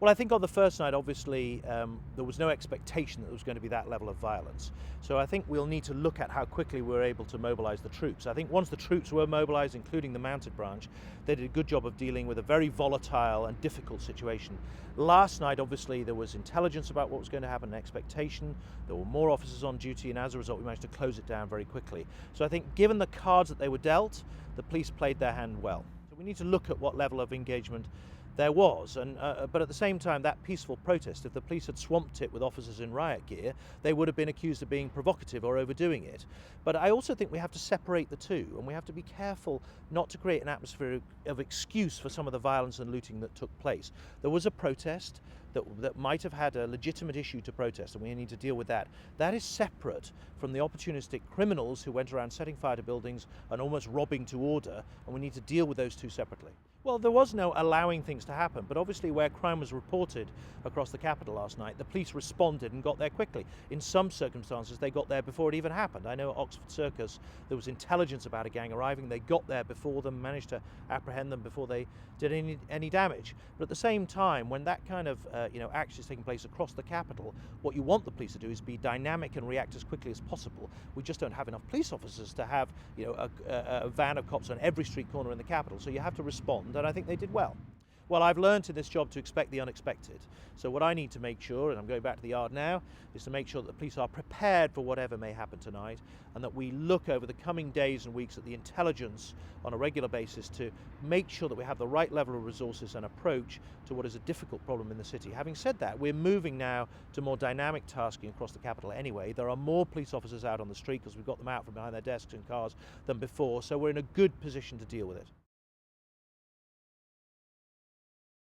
Well, I think on the first night, obviously, there was no expectation that there was going to be that level of violence. So I think we'll need to look at how quickly we were able to mobilise the troops. I think once the troops were mobilised, including the mounted branch, they did a good job of dealing with a very volatile and difficult situation. Last night, obviously, there was intelligence about what was going to happen, an expectation. There were more officers on duty, and as a result, we managed to close it down very quickly. So I think given the cards that they were dealt, the police played their hand well. So we need to look at what level of engagement there was, but at the same time, that peaceful protest, if the police had swamped it with officers in riot gear, they would have been accused of being provocative or overdoing it. But I also think we have to separate the two, and we have to be careful not to create an atmosphere of excuse for some of the violence and looting that took place. There was a protest that might have had a legitimate issue to protest, and we need to deal with that. That is separate from the opportunistic criminals who went around setting fire to buildings and almost robbing to order, and we need to deal with those two separately. Well, there was no allowing things to happen, but obviously where crime was reported across the capital last night, the police responded and got there quickly. In some circumstances, they got there before it even happened. I know at Oxford Circus, there was intelligence about a gang arriving. They got there before them, managed to apprehend them before they did any damage. But at the same time, when that kind of action is taking place across the capital, what you want the police to do is be dynamic and react as quickly as possible. We just don't have enough police officers to have a van of cops on every street corner in the capital, so you have to respond. And I think they did well. Well, I've learned in this job to expect the unexpected. So what I need to make sure, and I'm going back to the yard now, is to make sure that the police are prepared for whatever may happen tonight, and that we look over the coming days and weeks at the intelligence on a regular basis to make sure that we have the right level of resources and approach to what is a difficult problem in the city. Having said that, we're moving now to more dynamic tasking across the capital anyway. There are more police officers out on the street because we've got them out from behind their desks and cars than before, so we're in a good position to deal with it.